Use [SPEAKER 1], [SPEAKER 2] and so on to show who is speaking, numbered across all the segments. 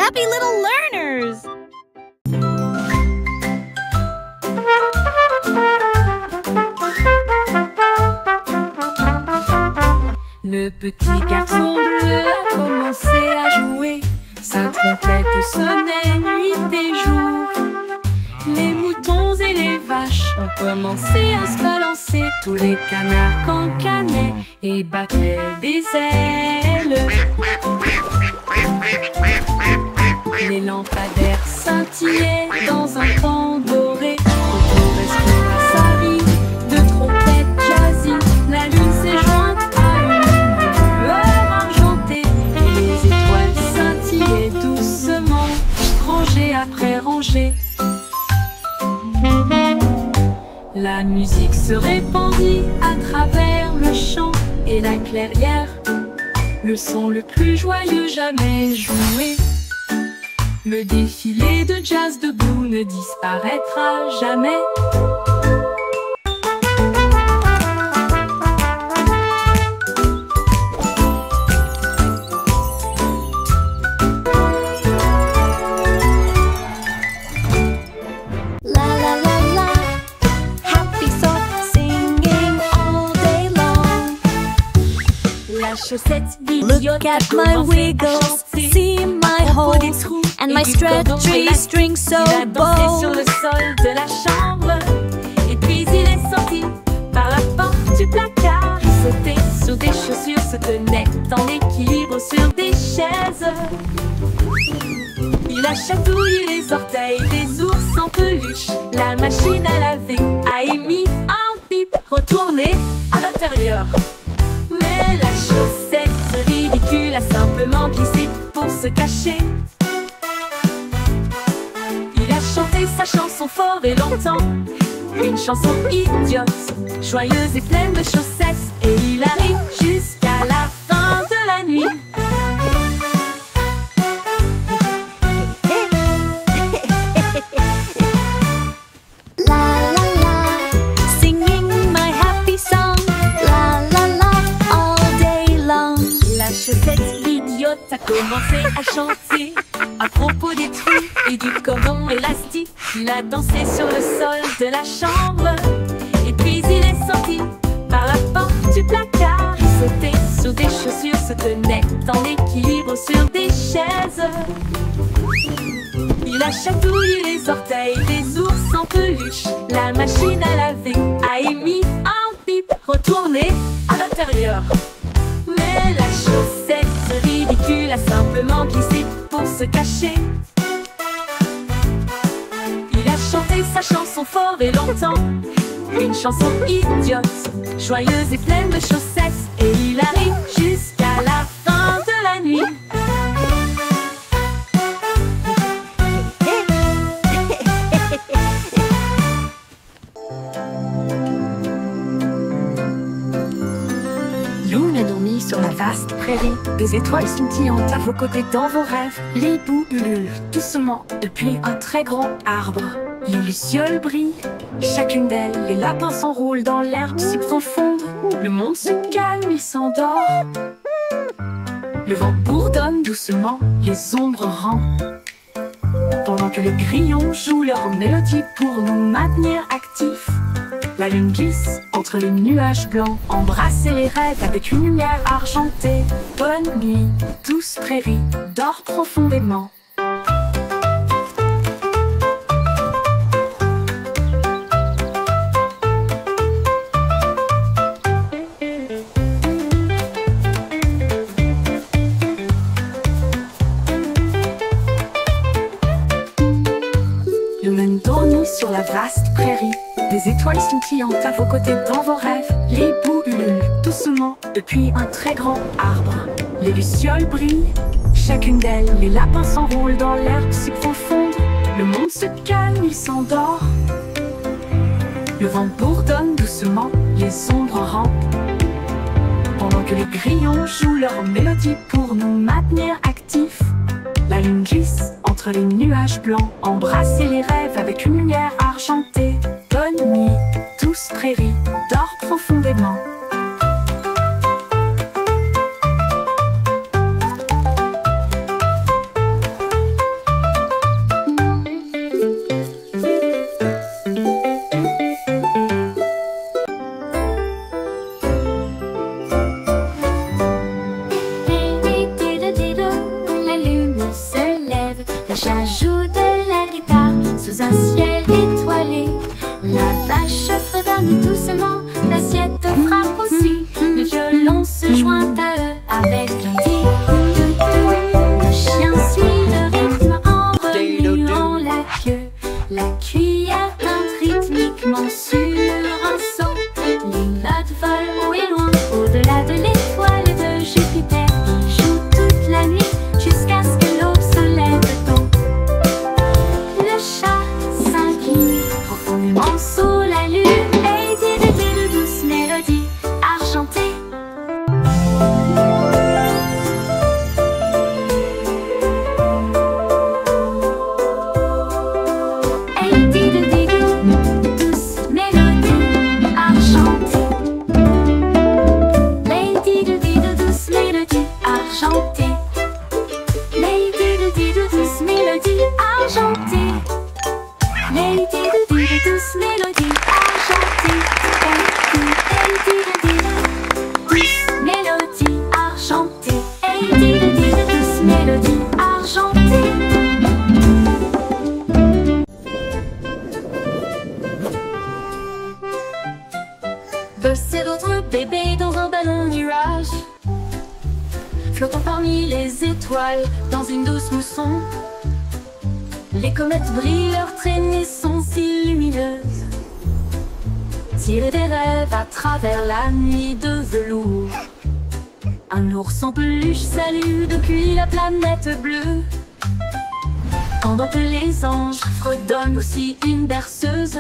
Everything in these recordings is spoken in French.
[SPEAKER 1] happy little learners!
[SPEAKER 2] Le petit garçon bleu a commencé à jouer. Sa trompette sonnait nuit et jour. Les moutons et les vaches ont commencé à se balancer. Tous les canards cancanaient et battaient des ailes. Les lampadaires scintillaient dans un temps doré. Au correspond à sa vie de trompette jazzy. La lune s'est jointe à une lueur argentée et les étoiles scintillaient doucement, rangée après rangée. La musique se répandit à travers le champ et la clairière, le son le plus joyeux jamais joué. Le défilé de jazz debout ne disparaîtra jamais. Chaussette
[SPEAKER 1] Look at my wiggles, see my holes, and my stretchy string so bold.
[SPEAKER 2] Sur le sol de la chambre, et puis il est sorti par la porte du placard. Il sautait sur des chaussures, se tenait en équilibre sur des chaises. Il a chatouillé les orteils des ours en peluche. La machine à laver a émis un bip retourné à l'intérieur. Mais la chaussette ridicule a simplement glissé pour se cacher. Il a chanté sa chanson fort et longtemps, une chanson idiote, joyeuse et pleine de chaussettes. Et il arrive jusqu'à la fin de la nuit. Chaussette idiote a commencé à chanter à propos des trous et du cordon élastique. Il a dansé sur le sol de la chambre et puis il est sorti par la porte du placard. Il sautait sur des chaussures, se tenait en équilibre sur des chaises. Il a chatouillé les orteils des ours en peluche. La machine à laver a émis un bip retourné à l'intérieur. Mais la chaussette ridicule a simplement glissé pour se cacher. Il a chanté sa chanson fort et longtemps, une chanson idiote, joyeuse et pleine de chaussettes. Et il arrive jusqu'à la fin de la nuit. Loon a dormi sur la vaste prairie. Des étoiles scintillantes à vos côtés dans vos rêves. Les hiboux ululent doucement depuis un très grand arbre. Les lucioles brillent, chacune d'elles. Les lapins s'enroulent dans l'herbe si profonde. Le monde se calme, il s'endort. Le vent bourdonne doucement, les ombres rampent. Pendant que les grillons jouent leur mélodie pour nous maintenir actifs. La lune glisse entre les nuages blancs, embrasser les rêves avec une lumière argentée. Bonne nuit, douce prairie, dors profondément. Lumen dormit sur la vaste prairie. Des étoiles scintillantes à vos côtés dans vos rêves. Les hiboux ululent doucement depuis un très grand arbre. Les lucioles brillent, chacune d'elles. Les lapins s'enroulent dans l'herbe si profonde. Le monde se calme, il s'endort. Le vent bourdonne doucement, les ombres rampent. Pendant que les grillons jouent leur mélodie pour nous maintenir actifs. La lune glisse entre les nuages blancs, embrasser les rêves avec une lumière argentée. Bonne nuit, douce prairie, dors profondément. mélodie de douce mélodie argentée. Buzz et d'autres bébés dans un ballon nuage, flottant parmi les étoiles dans une douce mousson. Les comètes brillent, leurs traînées sont si lumineuses, tirer des rêves à travers la nuit de velours. Un ours en peluche salue depuis la planète bleue, pendant que les anges fredonnent aussi une berceuse.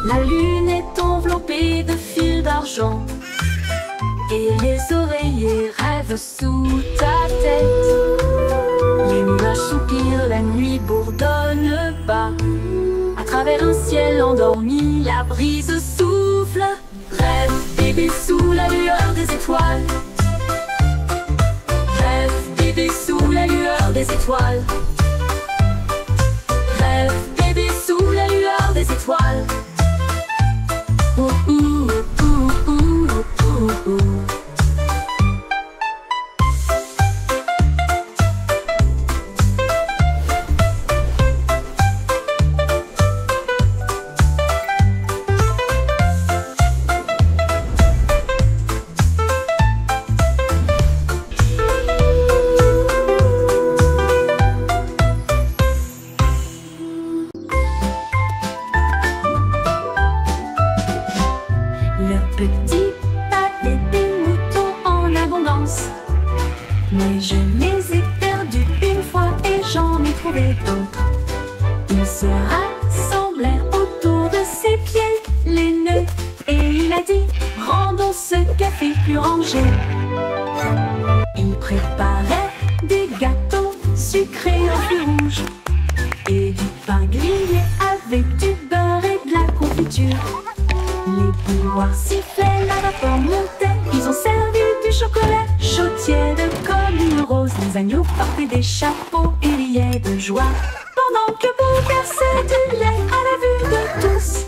[SPEAKER 2] La lune est enveloppée de fils d'argent, et les oreillers rêvent sous ta tête. Les nuages soupirent, la nuit bourdonne bas. À travers un ciel endormi, la brise souffle. Rêve bébé sous la lueur des étoiles. Rêve bébé sous la lueur des étoiles. Rêve bébé sous la lueur des étoiles. Ouh, ouh, ouh, ouh, ouh, ouh. Le petit pâté des moutons en abondance, mais je les ai perdus une fois et j'en ai trouvé d'autres. Ils se rassemblèrent autour de ses pieds, les nœuds, et il a dit: rendons ce café plus rangé. Il préparait des gâteaux sucrés en fruits rouges et du pain grillé avec du beurre et de la confiture. Les bouilloires sifflaient, la vapeur montait. Ils ont servi du chocolat chaud tiède comme une rose. Les agneaux portaient des chapeaux et riaient de joie, pendant que Bo versait du lait à la vue de tous.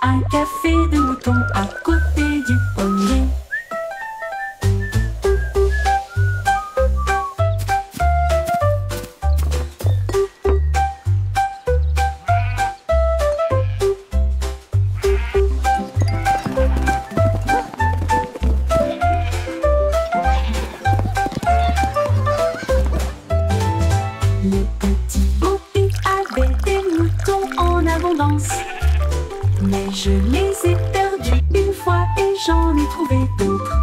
[SPEAKER 2] Un café de mouton à côté du pommier. Le petit Bobby avait des moutons en abondance, mais je les ai perdus une fois et j'en ai trouvé d'autres.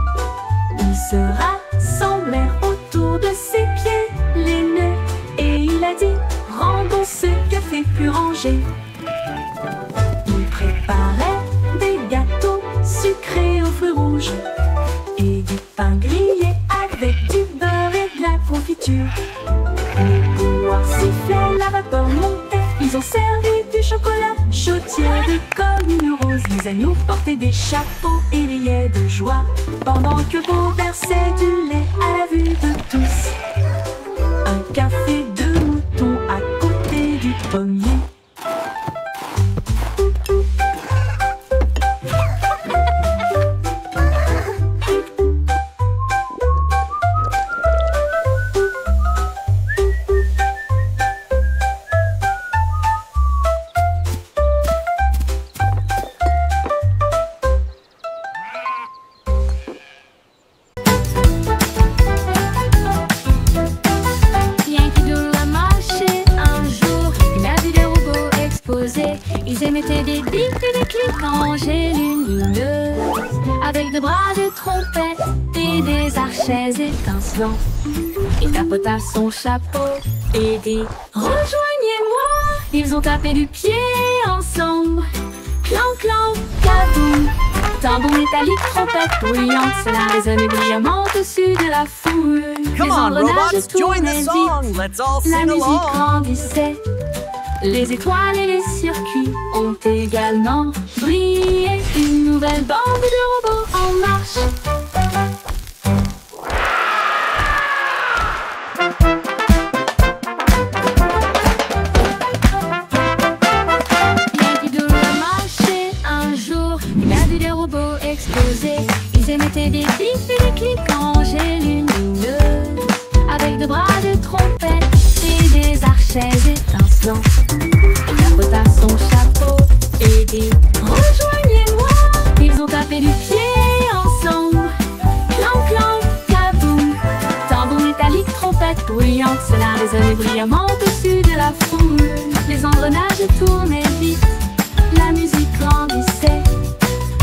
[SPEAKER 2] Ils se rassemblèrent autour de ses pieds, les nœuds, et il a dit: rendons ce café plus rangé. Il préparait des gâteaux sucrés aux fruits rouges et du pain grillé avec du beurre et de la confiture. Les bouilloires sifflaient, la vapeur montait. Ils ont servi du chocolat chaud tiède comme une rose. Les agneaux portaient des chapeaux et riaient de joie, pendant que Bo versait du lait à la vue de tous. Un café de mouton à côté du pommier. Ils émettaient des bips et des clics rangés lumineuses, avec des bras, des trompettes et des archets étincelants. Il tapota son chapeau et dit: rejoignez-moi. Ils ont tapé du pied ensemble. Clan, clan, kaboum. Tambour métallique, trompette bruyante, cela résonnait brillamment au-dessus de la foule.
[SPEAKER 3] Come on, robots, join the song. Let's all
[SPEAKER 2] La
[SPEAKER 3] sing
[SPEAKER 2] musique
[SPEAKER 3] along.
[SPEAKER 2] grandissait. Les étoiles et les circuits ont également brillé. Une nouvelle bande de robots en marche. Yankee Doodle a marché un jour. Il a vu des robots exploser. Ils émettaient des bips et des clics en
[SPEAKER 1] et lumineux, avec de bras de trompette et des archets étincelants. Il tapota son chapeau et dit rejoignez-moi. Ils ont tapé du pied ensemble. Clan, clan, kaboum. Tambour métallique, trompette bruyante, cela résonnait brillamment au-dessus de la foule. Les engrenages tournaient vite, la musique grandissait.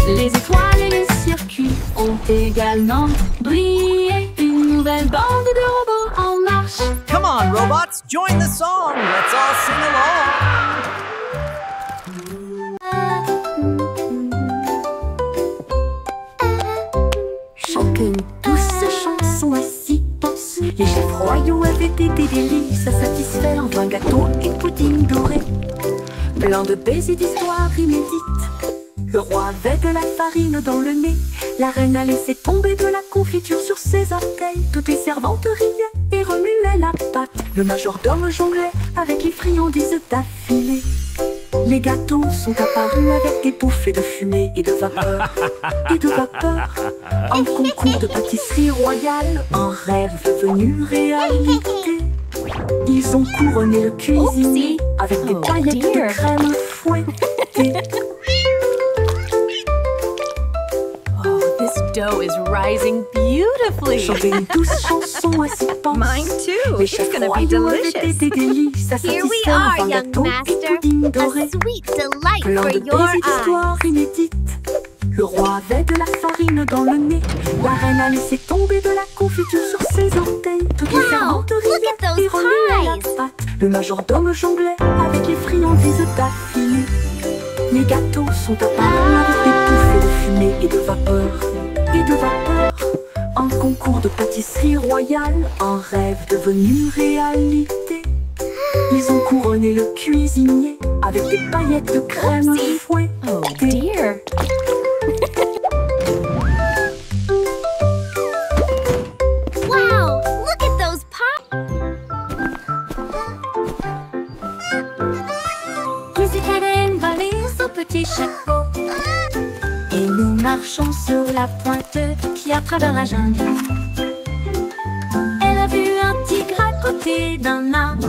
[SPEAKER 1] Les étoiles et les circuits ont également brillé. Une nouvelle bande de robots en marche.
[SPEAKER 3] Come on, robots, join the song. Let's all sing along.
[SPEAKER 2] Chacune douce chanson à six penses. Les chefs royaux avaient été des délices à satisfaire. Vin, gâteau et pudding doré, plein de baisers d'histoires inédites. Le roi avait de la farine dans le nez. La reine a laissé tomber de la confiture sur ses orteils. Toutes les servantes riaient et remuaient la pâte. Le majordome jonglait avec les friandises d'affilée. Les gâteaux sont apparus avec des bouffées de fumée et de vapeur. Et de vapeur. Un concours de pâtisserie royale, un rêve devenu réalité. Ils ont couronné le cuisinier avec des paillettes de crème fouettées.
[SPEAKER 4] Dough is rising beautifully.
[SPEAKER 2] Chanter une douce chanson à six penses.
[SPEAKER 4] Mine too.
[SPEAKER 2] Les
[SPEAKER 4] It's
[SPEAKER 2] chefs
[SPEAKER 4] gonna be
[SPEAKER 2] royaux avaient
[SPEAKER 4] delicious.
[SPEAKER 2] des délices à
[SPEAKER 5] Here we
[SPEAKER 2] satisfaire.
[SPEAKER 5] are,
[SPEAKER 2] Vin,
[SPEAKER 5] young
[SPEAKER 2] gâteau et
[SPEAKER 5] master.
[SPEAKER 2] pudding doré,
[SPEAKER 5] A sweet delight
[SPEAKER 2] plein
[SPEAKER 5] for
[SPEAKER 2] de
[SPEAKER 5] your
[SPEAKER 2] baisers
[SPEAKER 5] eyes.
[SPEAKER 2] d'histoires inédites. Le roi avait de la farine dans le nez. La reine a laissé tomber de la confiture sur ses orteils. Toutes les
[SPEAKER 5] Wow,
[SPEAKER 2] servantes
[SPEAKER 5] look at
[SPEAKER 2] riaient
[SPEAKER 5] those
[SPEAKER 2] et remuaient la
[SPEAKER 5] pies.
[SPEAKER 2] pâte. Le majordome jonglait avec les friandises d'affilée. Les gâteaux sont apparus avec des bouffées de fumée et de vapeur. Et de vapeur. Un concours de pâtisserie royale, un rêve devenu réalité. Ils ont couronné le cuisinier avec des paillettes de crème fouettée.
[SPEAKER 4] Oh dear.
[SPEAKER 5] Wow, look at those pies.
[SPEAKER 2] Musique valait son petit chapeau. Et nous marchons sur la pointe qui à travers la jungle. Elle a vu un tigre à côté d'un arbre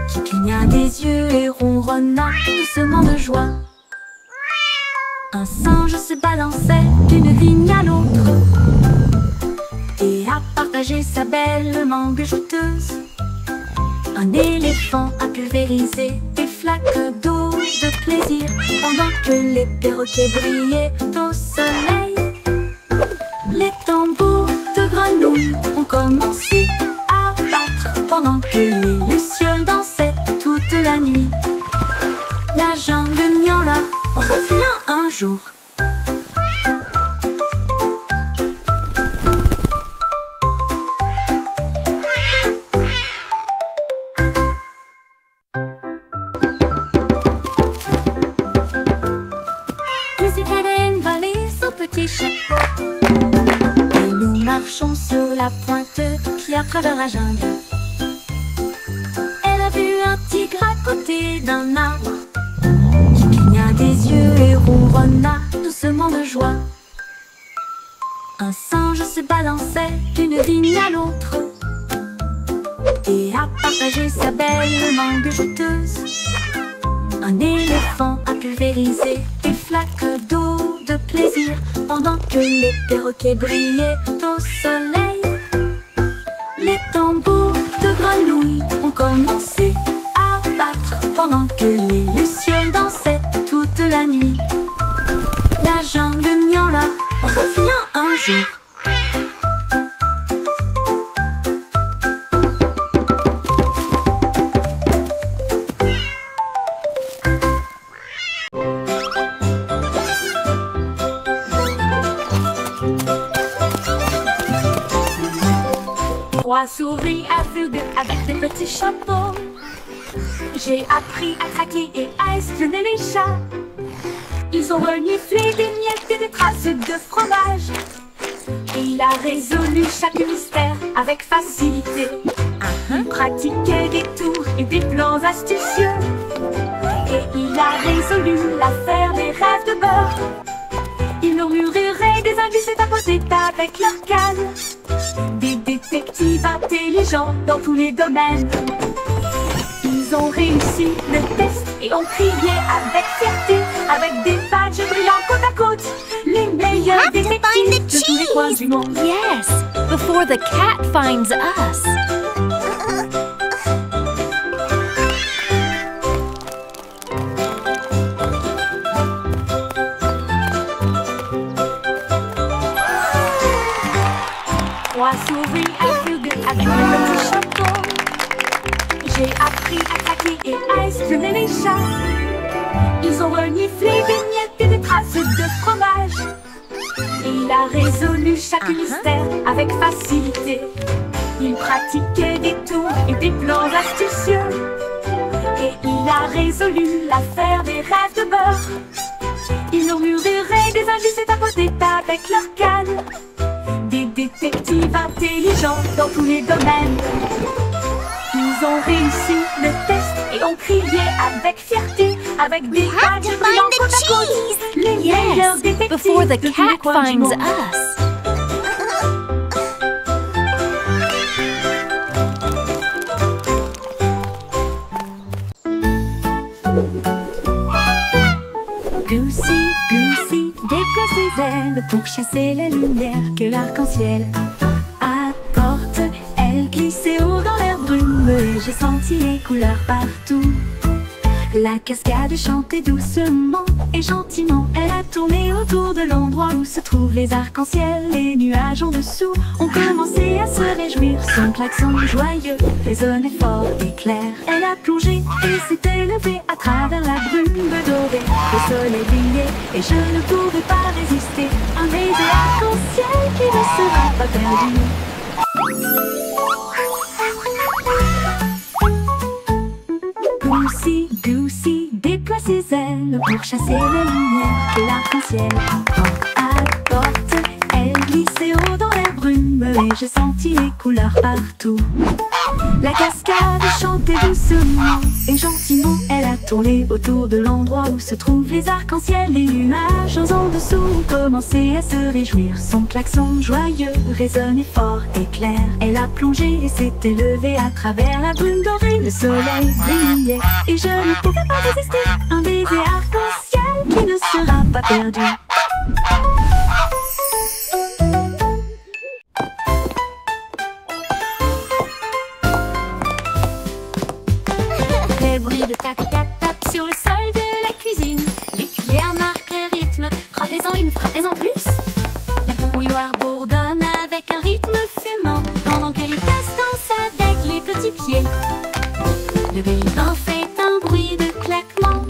[SPEAKER 2] qui cligna des yeux et ronronna doucement de joie. Un singe se balançait d'une vigne à l'autre et a partagé sa belle mangue jouteuse. Un éléphant a pulvérisé des flaques d'eau de plaisir pendant que les perroquets brillaient au soleil. Les tambours de grenouilles ont commencé à battre pendant que les lucioles dansaient toute la nuit. La jungle miaula revient un jour. Petit chapeau. Et nous marchons sur la pointe qui à travers la jungle. Elle a vu un tigre à côté d'un arbre qui cligna des yeux et ronronna doucement de joie. Un singe se balançait d'une vigne à l'autre et a partagé sa belle mangue jouteuse. Un éléphant a pulvérisé des flaques d'eau de plaisir pendant que les perroquets brillaient au soleil. Les tambours de grenouilles ont commencé à battre pendant que les lucioles dansaient toute la nuit. La jungle miaula revient un jour. Roi souris aveugle avec des petits chapeaux. J'ai appris à traquer et à espionner les chats. Ils ont reniflé des miettes et des traces de fromage. Et il a résolu chaque mystère avec facilité. Il pratiquait des tours et des plans astucieux. Et il a résolu l'affaire des rêves de beurre. Ils murmureraient des indices et tapotaient avec leur canne. Des détectives intelligents dans tous les domaines. Ils ont réussi le test et ont crié avec fierté, avec des badges brillants côte à côte. Les meilleurs détectives de tous les coins du monde.
[SPEAKER 4] Yes, before the cat finds us.
[SPEAKER 2] Trois souris à fugue avec le petit chapeau. J'ai appris à craquer et à espionner les chats. Ils ont reniflé des miettes et des traces de fromage. Il a résolu chaque mystère avec facilité. Il pratiquait des tours et des plans astucieux. Et il a résolu l'affaire des rêves de beurre. Ils murmureraient des indices et tapotaient avec leur canne. Des détectives intelligents dans tous les domaines. Ils ont réussi le test et ont crié avec fierté, avec des badges brillants côte à côte. Les meilleurs détectives
[SPEAKER 4] Before the
[SPEAKER 2] de tous les
[SPEAKER 4] cat
[SPEAKER 2] coins du
[SPEAKER 4] finds
[SPEAKER 2] monde.
[SPEAKER 4] us.
[SPEAKER 2] Goosey, Goosey, déploie ses ailes pour chasser la lumière que l'arc-en-ciel apporte. Elle glissait haut dans l'air brumeux et j'ai senti les couleurs partout. La cascade chantait doucement et gentiment. Elle a tourné autour de l'endroit où se trouvent les arcs-en-ciel. Les nuages en dessous ont commencé à se réjouir. Son klaxon joyeux résonnait fort et clair. Elle a plongé et s'est élevée à travers la brume dorée. Le soleil brillait et je ne pouvais pas résister. Un baiser arc-en-ciel qui ne sera pas perdu. Goosey, Goosey, déploie ses ailes pour chasser la lumière que l'arc-en-ciel apporte. Elle glissait haut dans l'air brumeux et j'ai senti les couleurs partout. La cascade chantait doucement et gentiment. Elle a tourné autour de l'endroit où se trouvent les arcs-en-ciel. Les nuages en dessous ont commencé à se réjouir. Son klaxon joyeux résonnait fort et clair. Elle a plongé et s'est élevée à travers la brume dorée. Le soleil brillait et je ne pouvais pas résister. Un baiser arc-en-ciel qui ne sera pas perdu. Les bruits de tac-tac-tac sur le sol de la cuisine. Les cuillères marquent le rythme. Frappez-en une, frappez-en plus. La bouilloire bourdonne avec un rythme fumant, pendant que les tasses dansent avec les petits pieds. Le bélican fait un bruit de claquement.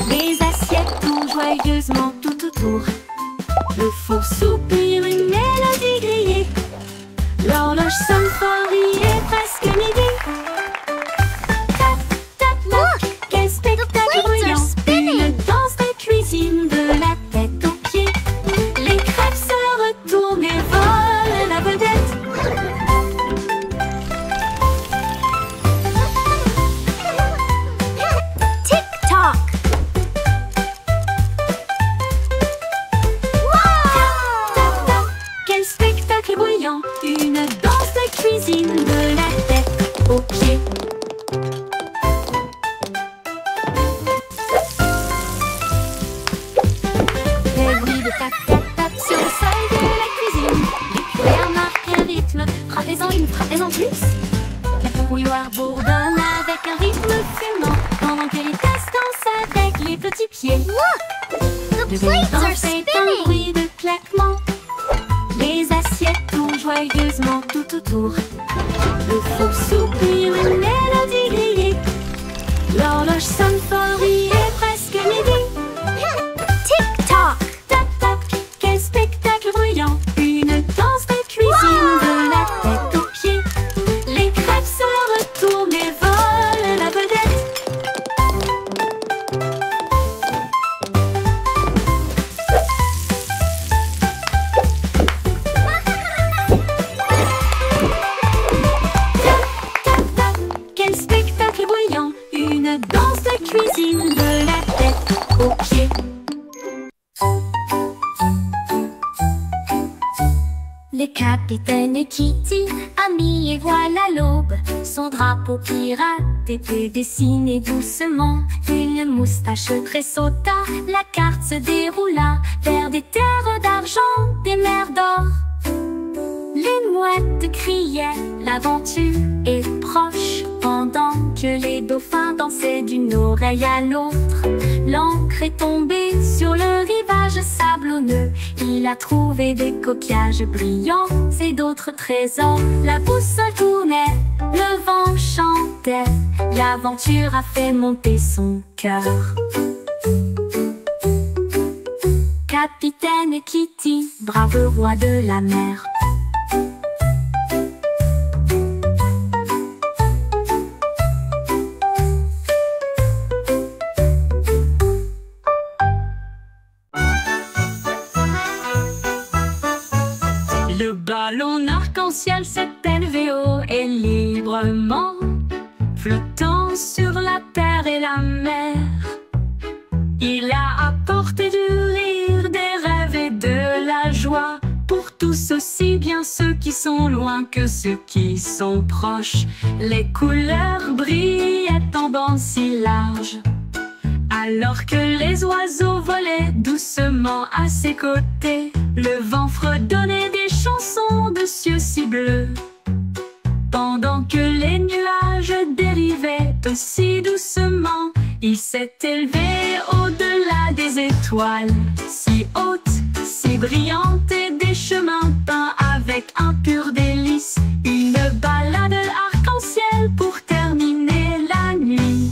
[SPEAKER 2] Les assiettes tournent joyeusement tout autour. Le four soupire une mélodie grillée. L'horloge sonne fort, il est presque midi. Quel spectacle brillant! Une danse de cuisine de la tête aux pieds. Les crêpes se retournent et volent la vedette.
[SPEAKER 5] Tick-tock.
[SPEAKER 2] Tap-tap, quel spectacle brillant! Une danse de cuisine de la tête aux pieds. Les bruits de tac-tac-tac sur le sol de la cuisine. Les cuillères marquent un rythme. Frappez-en une, frappez-en plus. La bouilloire bourdonne avec un rythme fumant, pendant que les tasses dansent avec les petits pieds.
[SPEAKER 5] The
[SPEAKER 2] Le
[SPEAKER 5] plates
[SPEAKER 2] bélican
[SPEAKER 5] are
[SPEAKER 2] fait un
[SPEAKER 5] spinning.
[SPEAKER 2] bruit de claquement. Les assiettes tournent joyeusement tout autour. Le four soupire une mélodie grillée. L'horloge sonne fort, il est presque midi.
[SPEAKER 5] Tick-tock.
[SPEAKER 2] Tap-tap, quel spectacle brillant! Une danse de cuisine de la tête aux pieds. Les crêpes se retournent et volent la vedette. Tap-tap, quel spectacle brillant! Une danse de cuisine de la tête
[SPEAKER 1] et Kitty, amis, et voilà l'aube. Son drapeau pirate était dessiné doucement. Une moustache tressauta, la carte se déroula vers des terres d'argent, des mers d'or. Les mouettes criaient, l'aventure est proche, pendant que les dauphins dansaient d'une oreille à l'autre. L'encre est tombée sur le rivage sablonneux. Il a trouvé des coquillages brillants et d'autres trésors. La boussole tournait, le vent chantait. L'aventure a fait monter son cœur. Capitaine Kitty, brave roi de la mer. Le ballon arc-en-ciel s'est élevé haut et librement, flottant sur la terre et la mer. Il a apporté du rire, des rêves et de la joie, pour tous aussi bien ceux qui sont loin que ceux qui sont proches. Les couleurs brillaient en bandes si larges, alors que les oiseaux volaient doucement à ses côtés. Le vent fredonnait des chansons de cieux si bleus, pendant que les nuages dérivaient aussi doucement. Il s'est élevé au-delà des étoiles, si hautes, si brillantes, et des chemins peints avec un pur délice. Une balade arc-en-ciel pour terminer la nuit.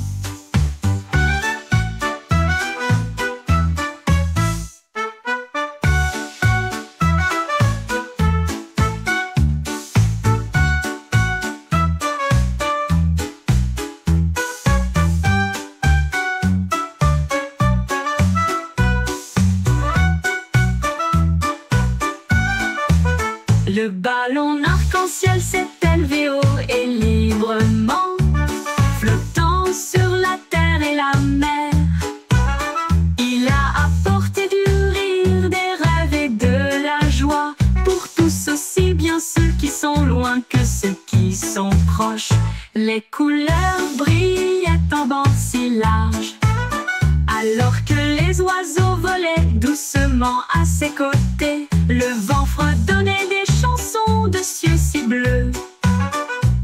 [SPEAKER 1] Le ballon arc-en-ciel s'est élevé haut et librement, flottant sur la terre et la mer. Il a apporté du rire, des rêves et de la joie, pour tous aussi bien ceux qui sont loin que ceux qui sont proches. Les couleurs brillaient en bandes si larges, alors que les oiseaux volaient doucement à ses côtés. Le vent fredonnait des chansons de cieux si bleus,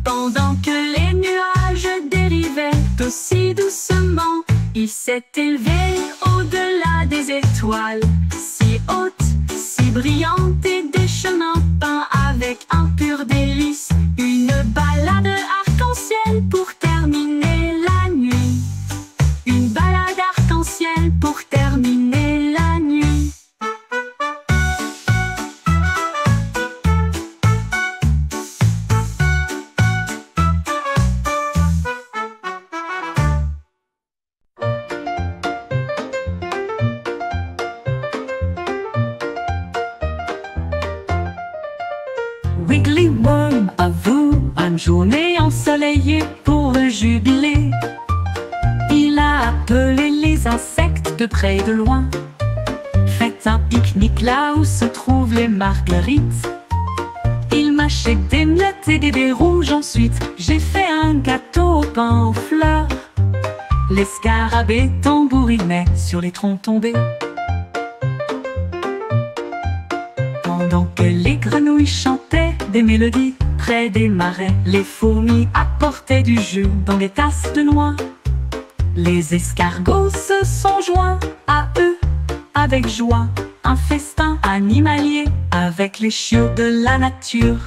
[SPEAKER 1] pendant que les nuages dérivaient aussi doucement. Il s'est élevé au-delà des étoiles, si hautes, si brillantes, et des chemins peints avec un pur délice. Une balade arc-en-ciel pour terminer la nuit. Une balade arc-en-ciel pour terminer la nuit.
[SPEAKER 2] Wiggly Worm, à vous, une journée ensoleillée pour le jubilé. Il a appelé les insectes de près et de loin. Faites un pique-nique là où se trouvent les marguerites. Il mâchait des miettes et des baies rouges. Ensuite, j'ai fait un gâteau au pain aux fleurs. Les scarabées tambourinaient sur les troncs tombés, pendant que les grenouilles chantaient des mélodies près des marais. Les fourmis apportaient du jus dans des tasses de noix. Les escargots se sont joints à eux avec joie. Un festin animalier avec les chiots de la nature.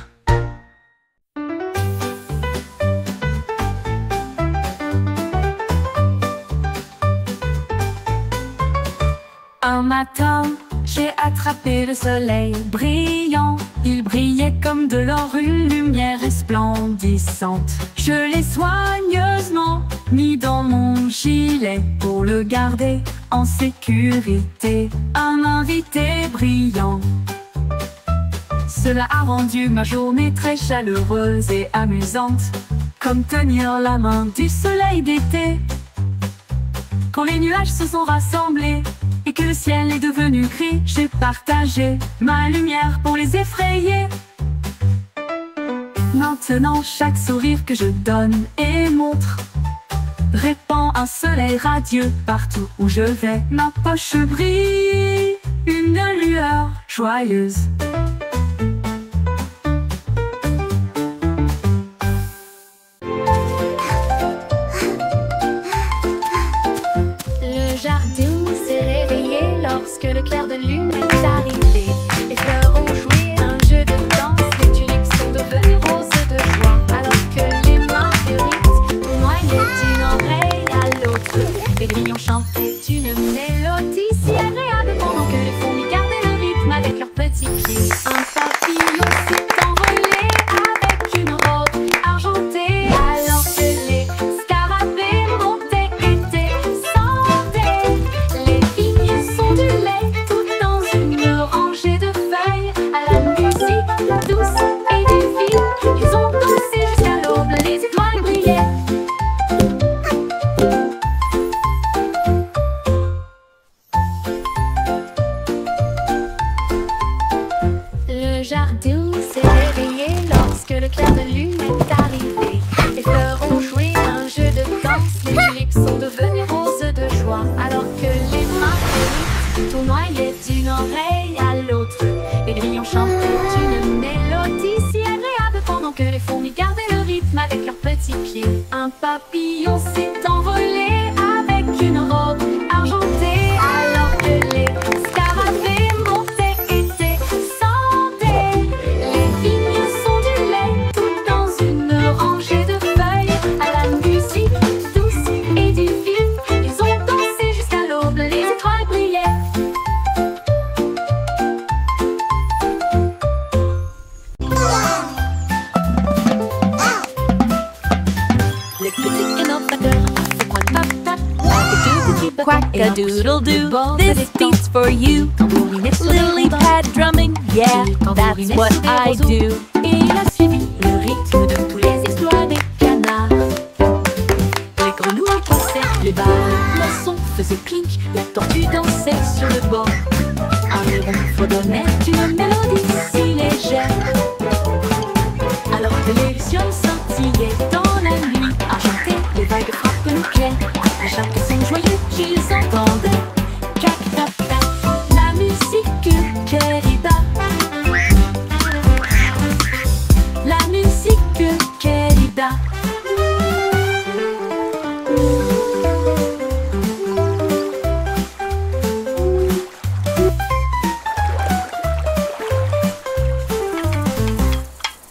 [SPEAKER 1] Un matin, j'ai attrapé le soleil brillant. Il brillait comme de l'or, une lumière resplendissante. Je l'ai soigneusement mis dans mon gilet pour le garder en sécurité. Un invité brillant. Cela a rendu ma journée très chaleureuse et amusante, comme tenir la main du soleil d'été. Quand les nuages se sont rassemblés et que le ciel est devenu gris, j'ai partagé ma lumière pour les effrayer.
[SPEAKER 2] Maintenant chaque sourire que je donne et montre répand un soleil radieux partout où je vais. Ma poche brille, une lueur joyeuse.
[SPEAKER 1] Le jardin s'est réveillé lorsque le clair de lune est arrivé. Les fleurs ont joué un jeu de danse, les tulipes sont devenues roses de joie. Alors que les marguerites noyaient d'une oreille à l'autre, les grillons chantaient une mélodie si agréable pendant que les fourmis gardaient le rythme avec leurs petits pieds. Un papillon s'est envolé avec une robe argentée, alors que les scarabées montaient et descendaient. Les vignes sont du lait tout dans une rangée de feuilles, à la musique douce et divine. Ils ont dansé jusqu'à l'aube, les étoiles brillaient. Le jardin s'est réveillé lorsque le clair de lune est arrivé. Les fleurs ont joué un jeu de danse, les tulipes sont devenues roses de joie. Alors que les marguerites tournoyaient d'une oreille à l'autre, les grillons chantaient une mélodie si agréable pendant que les fourmis gardaient le rythme avec leurs petits pieds. Un papillon s'est envolé avec une robe argentée, alors que les scarabées montaient et descendaient. Les vignes sont du lait tout dans une rangée de feuilles, à la musique douce et divine. Ils ont dansé jusqu'à l'aube, les étoiles brillaient. Les petits innovateurs se pointent tap-tap avec deux petits bâtons et un coup sur le bord de
[SPEAKER 4] Quack-a-doodle-doo, this
[SPEAKER 1] l'étang.
[SPEAKER 4] beat's for you.
[SPEAKER 1] Tambouriner sur les
[SPEAKER 4] Lily
[SPEAKER 1] rondins.
[SPEAKER 4] pad drumming, yeah, that's what I do.
[SPEAKER 1] Et il a suivi le rythme de tous les exploits des canards. Les grenouilles passaient, les balancons faisaient clink, la tortue dansait sur le bord. Un héron fredonnait une mélodie si légère, alors que les lucioles scintillaient dans la nuit argentée. Les vagues frappent nos pieds à chaque son joyeux qu'ils entendent. Cac tap tap, la musique querida. La musique querida.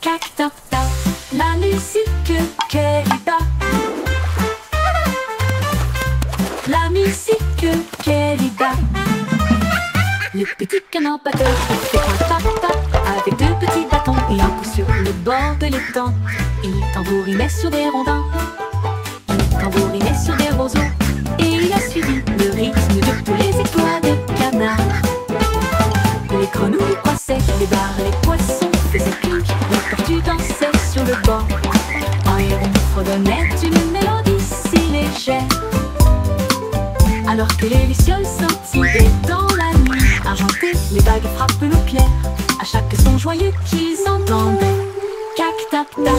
[SPEAKER 1] Cac tap tap, la musique querida. La musique querida. Le petit canard batteur fait un tap-tap avec deux petits bâtons et un coup sur le bord de l'étang. Il tambourinait sur des rondins, il tambourinait sur des roseaux, et il a suivi le rythme de tous les étoiles de canard. Les grenouilles passaient, les bars, les poissons faisaient clink, les tortues dansaient sur le bord. Un héron fredonnait une mélodie si légère, alors que les lucioles scintillaient dans la nuit argentée. Les vagues frappent nos pierres à chaque son joyeux qu'ils entendent. Cac tap tap,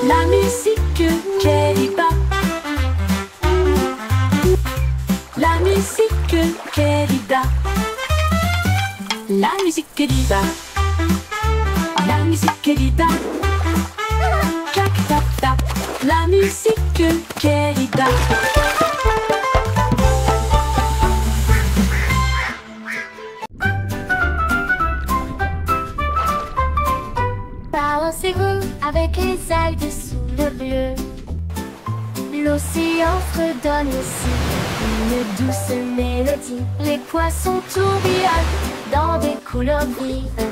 [SPEAKER 1] la musique querida. La musique querida. La musique querida. La musique querida. Cac tap tap, la musique querida. Balancez-vous avec les algues sous le bleu. L'océan fredonne aussi une douce mélodie. Les poissons tourbillonnent dans des couleurs vives.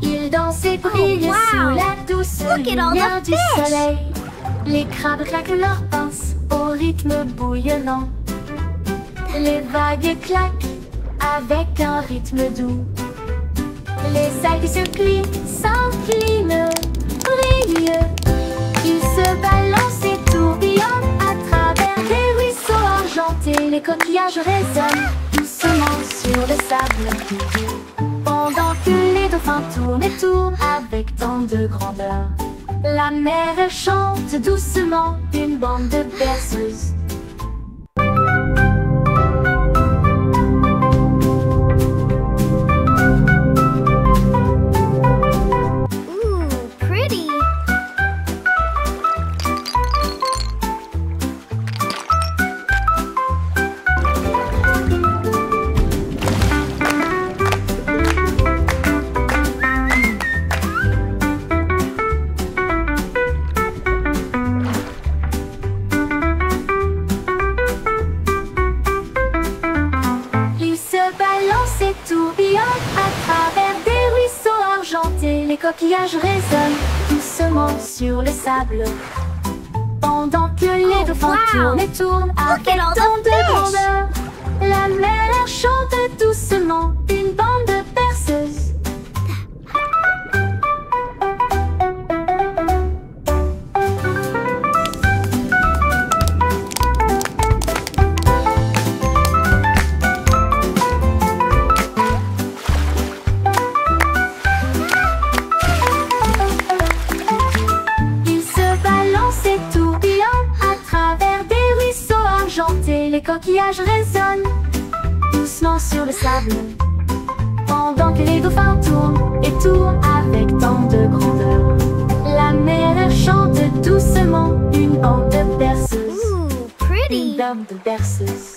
[SPEAKER 1] Ils dansent et brillent
[SPEAKER 5] wow.
[SPEAKER 1] sous la douce
[SPEAKER 5] Look at all the
[SPEAKER 1] lumière du
[SPEAKER 5] fish.
[SPEAKER 1] soleil. Les crabes claquent leurs pinces au rythme bouillonnant. Les vagues claquent avec un rythme doux. Les algues se plient, s'inclinent, brillent. Ils se balancent et tourbillonnent à travers les ruisseaux argentés. Les coquillages résonnent doucement sur le sable, pendant que les dauphins tournent et tournent avec tant de grandeur. La mer elle chante doucement, une bande de berceuses.
[SPEAKER 5] Ooh, pretty.
[SPEAKER 1] Il se balance et tourbillonne à travers des ruisseaux argentés. Les coquillages résonnent doucement sur le sable. Pendant que les dauphins
[SPEAKER 5] wow.
[SPEAKER 1] tournent et tournent
[SPEAKER 5] Look
[SPEAKER 1] avec
[SPEAKER 5] at all the
[SPEAKER 1] tant de
[SPEAKER 5] fish.
[SPEAKER 1] grandeur. La mer elle chante doucement, une bande de berceuses. Il se balance et tourbillonne à travers des ruisseaux argentés. Les coquillages résonnent doucement sur le sable. Pendant que les dauphins tournent et tournent avec tant de grandeur. La mer elle chante doucement, une bande de berceuses.
[SPEAKER 5] Ooh,
[SPEAKER 1] Une
[SPEAKER 5] pretty.
[SPEAKER 1] bande de berceuses.